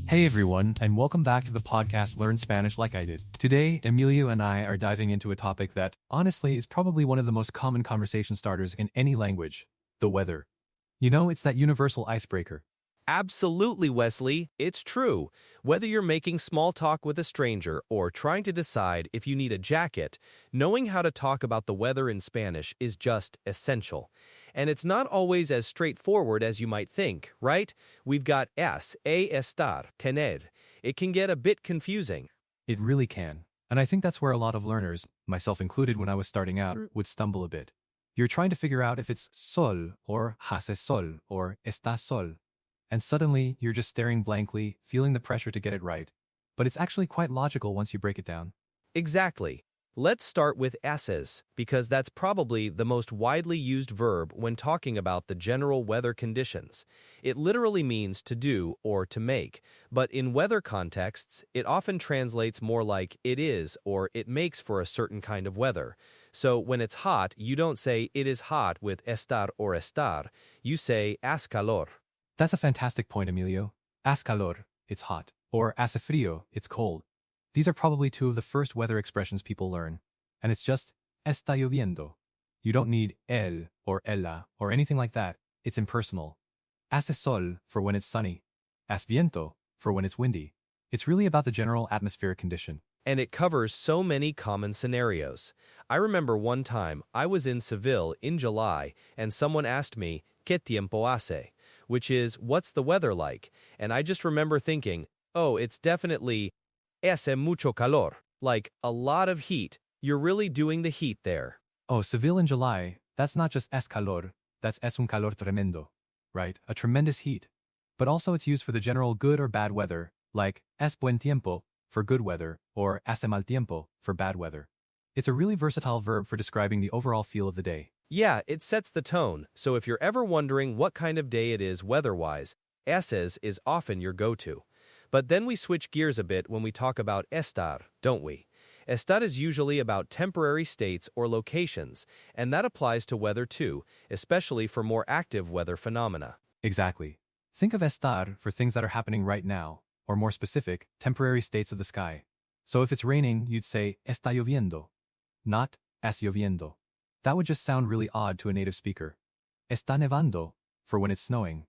Hey everyone, and welcome back to the podcast Learn Spanish Like I Did. Today, Emilio and I are diving into a topic that, honestly, is probably one of the most common conversation starters in any language: the weather. You know, it's that universal icebreaker. Absolutely, Wesley. It's true. Whether you're making small talk with a stranger or trying to decide if you need a jacket, knowing how to talk about the weather in Spanish is just essential. And it's not always as straightforward as you might think, right? We've got estar, tener. It can get a bit confusing. It really can. And I think that's where a lot of learners, myself included when I was starting out, would stumble a bit. You're trying to figure out if it's sol or hace sol or está sol. And suddenly, you're just staring blankly, feeling the pressure to get it right. But it's actually quite logical once you break it down. Exactly. Let's start with haces, because that's probably the most widely used verb when talking about the general weather conditions. It literally means to do or to make, but in weather contexts, it often translates more like it is or it makes for a certain kind of weather. So when it's hot, you don't say it is hot with estar or estar, you say haz calor. That's a fantastic point, Emilio. Haz calor, it's hot. Or hace frío, it's cold. These are probably two of the first weather expressions people learn. And it's just, está lloviendo. You don't need el or ella or anything like that. It's impersonal. Hace sol for when it's sunny. Haz viento for when it's windy. It's really about the general atmospheric condition. And it covers so many common scenarios. I remember one time I was in Seville in July and someone asked me, ¿Qué tiempo hace? Which is, what's the weather like? And I just remember thinking, oh, it's definitely hace mucho calor, like a lot of heat. You're really doing the heat there. Oh, Seville in July, that's not just es calor, that's es un calor tremendo, right? A tremendous heat. But also it's used for the general good or bad weather, like es buen tiempo for good weather or hace mal tiempo for bad weather. It's a really versatile verb for describing the overall feel of the day. Yeah, it sets the tone, so if you're ever wondering what kind of day it is weather-wise, haces is often your go-to. But then we switch gears a bit when we talk about estar, don't we? Estar is usually about temporary states or locations, and that applies to weather too, especially for more active weather phenomena. Exactly. Think of estar for things that are happening right now, or more specific, temporary states of the sky. So if it's raining, you'd say está lloviendo, not es lloviendo. That would just sound really odd to a native speaker. Está nevando for when it's snowing.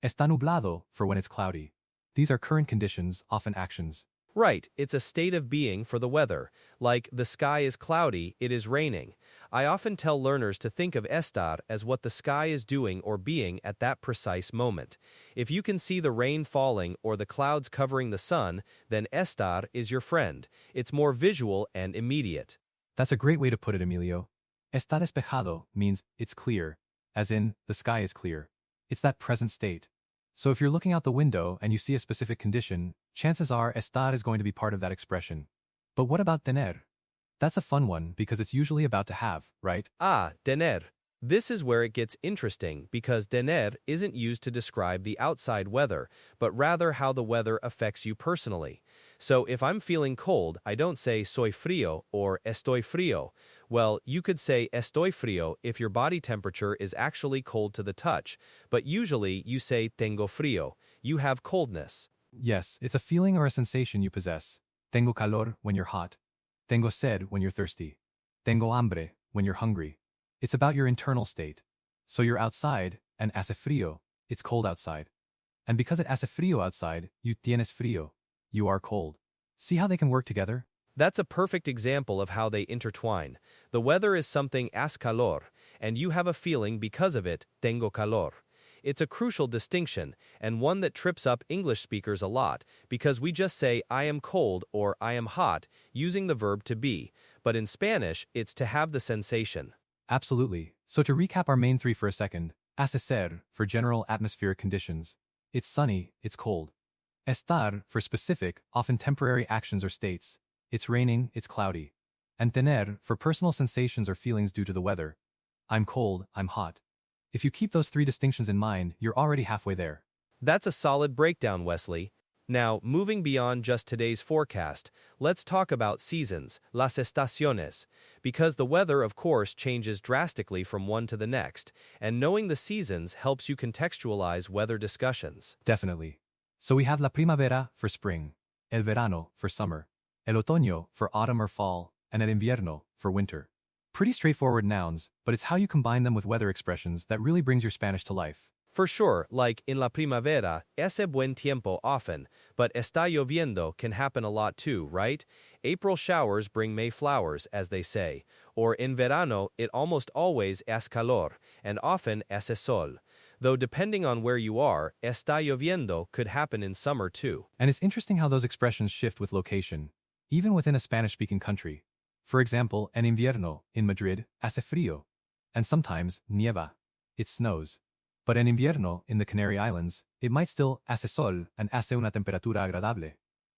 Está nublado for when it's cloudy. These are current conditions, often actions. Right, it's a state of being for the weather. Like, the sky is cloudy, it is raining. I often tell learners to think of estar as what the sky is doing or being at that precise moment. If you can see the rain falling or the clouds covering the sun, then estar is your friend. It's more visual and immediate. That's a great way to put it, Emilio. Está despejado means it's clear, as in, the sky is clear. It's that present state. So if you're looking out the window and you see a specific condition, chances are estar is going to be part of that expression. But what about tener? That's a fun one because it's usually about to have, right? Tener. This is where it gets interesting because tener isn't used to describe the outside weather, but rather how the weather affects you personally. So if I'm feeling cold, I don't say soy frío or estoy frío. Well, you could say estoy frío if your body temperature is actually cold to the touch, but usually you say tengo frío. You have coldness. Yes, it's a feeling or a sensation you possess. Tengo calor when you're hot. Tengo sed when you're thirsty. Tengo hambre when you're hungry. It's about your internal state. So you're outside, and hace frío, it's cold outside. And because it hace frío outside, you tienes frío. You are cold. See how they can work together? That's a perfect example of how they intertwine. The weather is something haz calor, and you have a feeling because of it, tengo calor. It's a crucial distinction, and one that trips up English speakers a lot, because we just say I am cold or I am hot, using the verb to be, but in Spanish, it's to have the sensation. Absolutely. So to recap our main three for a second, hace ser for general atmospheric conditions. It's sunny, it's cold. Estar for specific, often temporary actions or states. It's raining, it's cloudy. And tener for personal sensations or feelings due to the weather. I'm cold, I'm hot. If you keep those three distinctions in mind, you're already halfway there. That's a solid breakdown, Wesley. Now, moving beyond just today's forecast, let's talk about seasons, las estaciones, because the weather, of course, changes drastically from one to the next, and knowing the seasons helps you contextualize weather discussions. Definitely. So we have la primavera for spring, el verano for summer, el otoño for autumn or fall, and el invierno for winter. Pretty straightforward nouns, but it's how you combine them with weather expressions that really brings your Spanish to life. For sure, like in la primavera, ese buen tiempo often, but está lloviendo can happen a lot too, right? April showers bring May flowers, as they say. Or in verano, it almost always es calor, and often es sol. Though depending on where you are, está lloviendo could happen in summer too. And it's interesting how those expressions shift with location, even within a Spanish-speaking country. For example, en invierno, in Madrid, hace frío. And sometimes, nieva. It snows. But en invierno, in the Canary Islands, it might still hace sol and hace una temperatura agradable.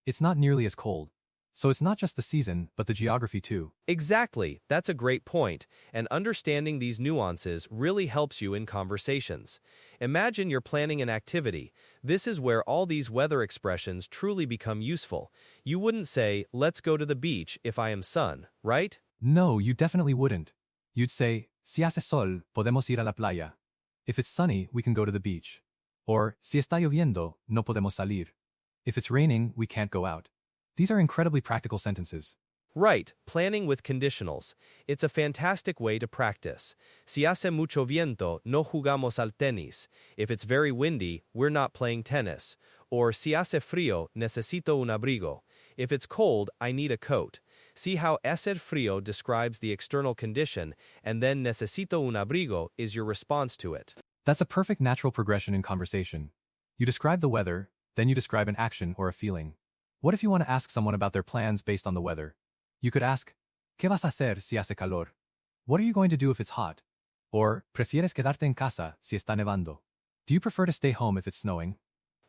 It's not nearly as cold. So it's not just the season, but the geography too. Exactly, that's a great point, and understanding these nuances really helps you in conversations. Imagine you're planning an activity. This is where all these weather expressions truly become useful. You wouldn't say, let's go to the beach if I am sun, right? No, you definitely wouldn't. You'd say, si hace sol, podemos ir a la playa. If it's sunny, we can go to the beach. Or, si está lloviendo, no podemos salir. If it's raining, we can't go out. These are incredibly practical sentences. Right, planning with conditionals. It's a fantastic way to practice. Si hace mucho viento, no jugamos al tenis. If it's very windy, we're not playing tennis. Or si hace frío, necesito un abrigo. If it's cold, I need a coat. See how hacer frío describes the external condition, and then necesito un abrigo is your response to it. That's a perfect natural progression in conversation. You describe the weather, then you describe an action or a feeling. What if you want to ask someone about their plans based on the weather? You could ask, ¿Qué vas a hacer si hace calor? What are you going to do if it's hot? Or, ¿prefieres quedarte en casa si está nevando? Do you prefer to stay home if it's snowing?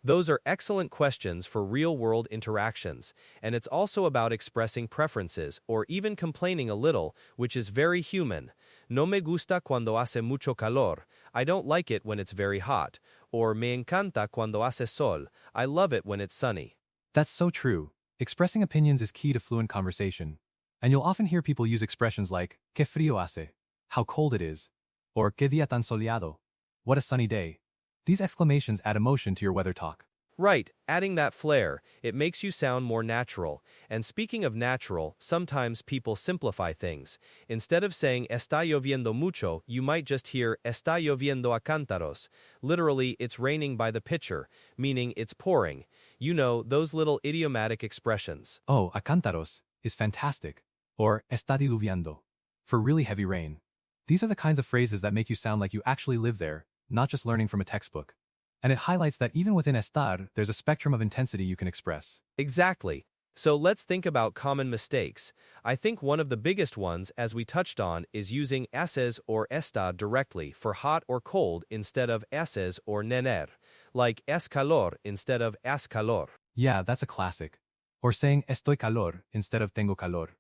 Those are excellent questions for real-world interactions, and it's also about expressing preferences or even complaining a little, which is very human. No me gusta cuando hace mucho calor. I don't like it when it's very hot. Or me encanta cuando hace sol. I love it when it's sunny. That's so true. Expressing opinions is key to fluent conversation. And you'll often hear people use expressions like, ¿Qué frío hace? How cold it is. Or, ¿Qué día tan soleado? What a sunny day. These exclamations add emotion to your weather talk. Right, adding that flair, it makes you sound more natural. And speaking of natural, sometimes people simplify things. Instead of saying está lloviendo mucho, you might just hear está lloviendo a cántaros. Literally, it's raining by the pitcher, meaning it's pouring. You know, those little idiomatic expressions. Oh, a cántaros is fantastic. Or está diluviando, for really heavy rain. These are the kinds of phrases that make you sound like you actually live there, not just learning from a textbook. And it highlights that even within estar, there's a spectrum of intensity you can express. Exactly. So let's think about common mistakes. I think one of the biggest ones, as we touched on, is using haces or está directly for hot or cold instead of haces or nener, like es calor instead of haz calor. Yeah, that's a classic. Or saying estoy calor instead of tengo calor.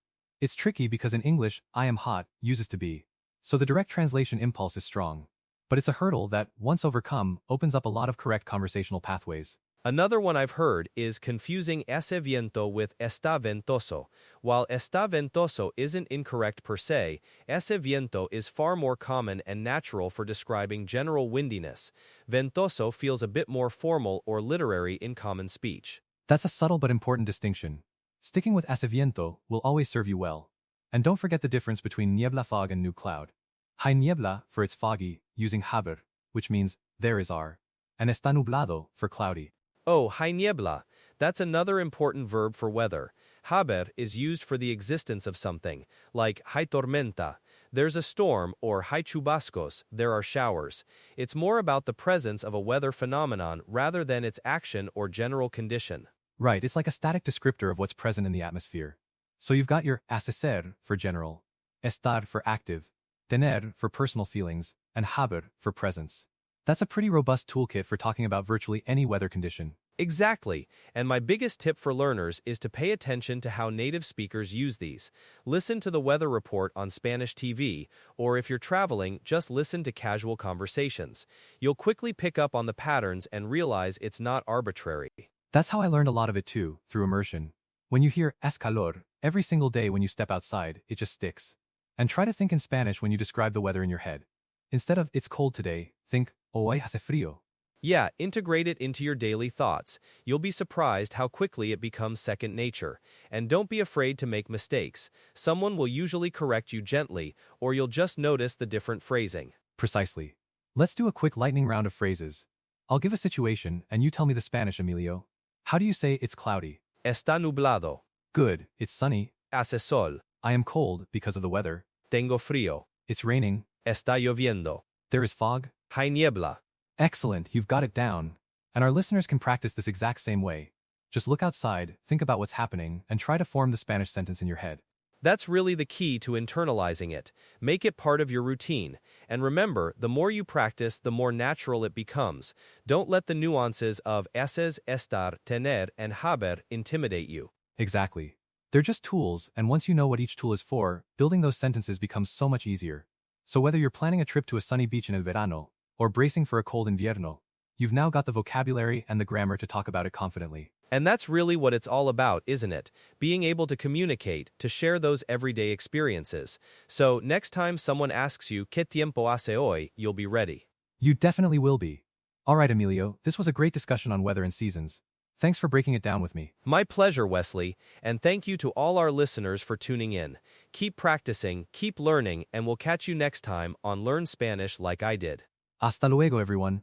It's tricky because in English, I am hot uses to be. So the direct translation impulse is strong. But it's a hurdle that, once overcome, opens up a lot of correct conversational pathways. Another one I've heard is confusing ese viento with está ventoso. While está ventoso isn't incorrect per se, ese viento is far more common and natural for describing general windiness. Ventoso feels a bit more formal or literary in common speech. That's a subtle but important distinction. Sticking with ese viento will always serve you well. And don't forget the difference between niebla fog and new cloud. Hay niebla for it's foggy, using haber, which means there is are, and está nublado for cloudy. Oh, hay niebla. That's another important verb for weather. Haber is used for the existence of something, like hay tormenta. There's a storm, or hay chubascos, there are showers. It's more about the presence of a weather phenomenon rather than its action or general condition. Right, it's like a static descriptor of what's present in the atmosphere. So you've got your hacer for general, estar for active, tener for personal feelings, and haber for presence. That's a pretty robust toolkit for talking about virtually any weather condition. Exactly, and my biggest tip for learners is to pay attention to how native speakers use these. Listen to the weather report on Spanish TV, or if you're traveling, just listen to casual conversations. You'll quickly pick up on the patterns and realize it's not arbitrary. That's how I learned a lot of it too, through immersion. When you hear es calor, every single day when you step outside, it just sticks. And try to think in Spanish when you describe the weather in your head. Instead of it's cold today, think hoy hace frío. Yeah, integrate it into your daily thoughts. You'll be surprised how quickly it becomes second nature. And don't be afraid to make mistakes. Someone will usually correct you gently, or you'll just notice the different phrasing. Precisely. Let's do a quick lightning round of phrases. I'll give a situation and you tell me the Spanish, Emilio. How do you say it's cloudy? Está nublado. Good, it's sunny. Hace sol. I am cold because of the weather. Tengo frío. It's raining. Está lloviendo. There is fog. Hay niebla. Excellent, you've got it down. And our listeners can practice this exact same way. Just look outside, think about what's happening, and try to form the Spanish sentence in your head. That's really the key to internalizing it. Make it part of your routine. And remember, the more you practice, the more natural it becomes. Don't let the nuances of haces, estar, tener, and haber intimidate you. Exactly. They're just tools, and once you know what each tool is for, building those sentences becomes so much easier. So whether you're planning a trip to a sunny beach in el verano, or bracing for a cold invierno, you've now got the vocabulary and the grammar to talk about it confidently. And that's really what it's all about, isn't it? Being able to communicate, to share those everyday experiences. So next time someone asks you, ¿Qué tiempo hace hoy?, you'll be ready. You definitely will be. Alright, Emilio, this was a great discussion on weather and seasons. Thanks for breaking it down with me. My pleasure, Wesley, and thank you to all our listeners for tuning in. Keep practicing, keep learning, and we'll catch you next time on Learn Spanish Like I Did. Hasta luego, everyone.